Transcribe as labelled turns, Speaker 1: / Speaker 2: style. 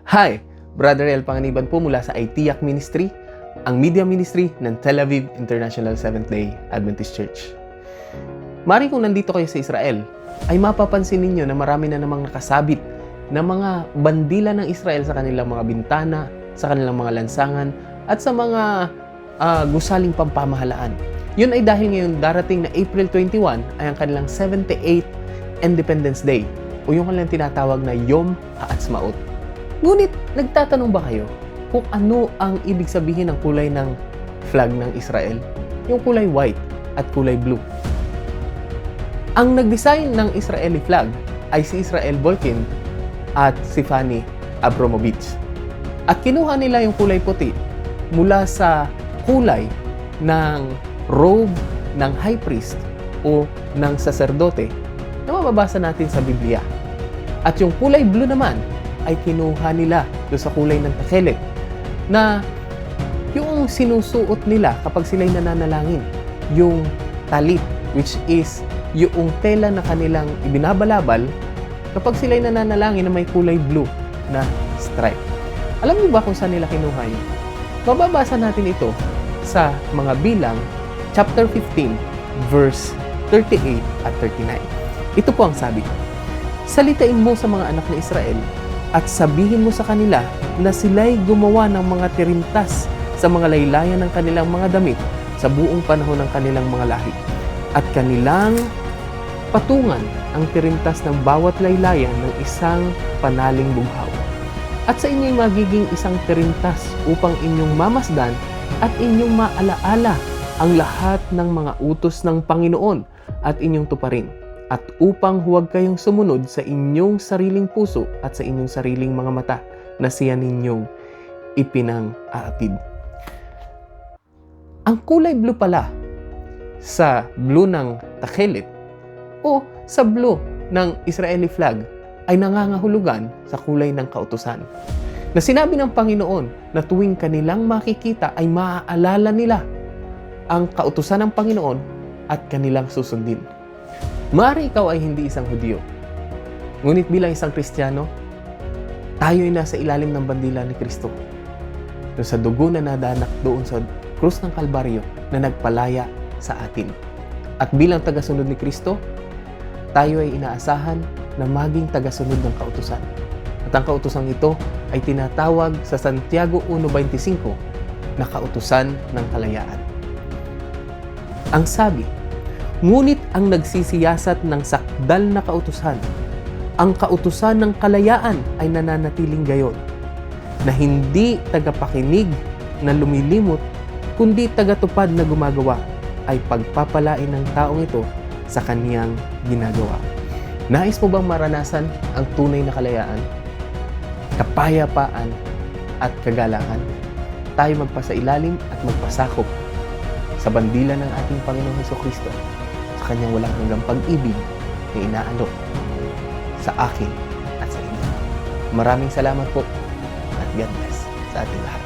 Speaker 1: Hi! Brother El Panganiban po mula sa ITIAC Ministry, ang media ministry ng Tel Aviv International Seventh-day Adventist Church. Mari kung nandito kayo sa Israel, ay mapapansin ninyo na marami na namang nakasabit na mga bandila ng Israel sa kanilang mga bintana, sa kanilang mga lansangan, at sa mga gusaling pampamahalaan. Yun ay dahil ngayon darating na April 21 ay ang kanilang 78th Independence Day o yung kanilang tinatawag na Yom HaAtzmaut. Ngunit, nagtatanong ba kayo kung ano ang ibig sabihin ng kulay ng flag ng Israel? Yung kulay white at kulay blue. Ang nag-design ng Israeli flag ay si Israel Bolkin at si Fanny Abramovich. At kinuha nila yung kulay puti mula sa kulay ng robe ng high priest o ng saserdote na mababasa natin sa Biblia. At yung kulay blue naman ay kinuha nila doon sa kulay ng takhelet na yung sinusuot nila kapag sila'y nananalangin, yung talit, which is yung tela na kanilang ibinabalabal kapag sila'y nananalangin na may kulay blue na stripe. Alam niyo ba kung saan nila kinuha yun? Mababasa natin ito sa mga bilang chapter 15 verse 38 at 39. Ito po ang sabi: "Salitain mo sa mga anak na Israel at sabihin mo sa kanila na sila'y gumawa ng mga tirintas sa mga laylayan ng kanilang mga damit sa buong panahon ng kanilang mga lahi. At kanilang patungan ang tirintas ng bawat laylayan ng isang panaling bughaw. At sa inyo'y magiging isang tirintas upang inyong mamasdan at inyong maalaala ang lahat ng mga utos ng Panginoon at inyong tuparin. At upang huwag kayong sumunod sa inyong sariling puso at sa inyong sariling mga mata na siya ninyong ipinang-aatid." Ang kulay blue pala sa blue ng takhelet o sa blue ng Israeli flag ay nangangahulugan sa kulay ng kautusan. Na sinabi ng Panginoon na tuwing kanilang makikita ay maaalala nila ang kautusan ng Panginoon at kanilang susundin. Maaari ikaw ay hindi isang Hudyo. Ngunit bilang isang Kristiyano, tayo ay nasa ilalim ng bandila ni Kristo. Doon sa dugo na nadanak doon sa krus ng Kalbaryo na nagpalaya sa atin. At bilang tagasunod ni Kristo, tayo ay inaasahan na maging tagasunod ng kautusan. At ang kautusang ito ay tinatawag sa Santiago 1:25 na kautusan ng kalayaan. Ang sabi, "Ngunit ang nagsisiyasat ng sakdal na kautusan, ang kautusan ng kalayaan ay nananatiling gayon, na hindi tagapakinig na lumilimot, kundi tagatupad na gumagawa, ay pagpapalain ng taong ito sa kaniyang ginagawa." Nais mo bang maranasan ang tunay na kalayaan, kapayapaan at kagalakan? Tayo magpasailalim at magpasakop sa bandila ng ating Panginoong Hesukristo, sa kanyang walang hanggang pag-ibig na inaalok sa akin at sa inyo. Maraming salamat po at God bless sa ating lahat.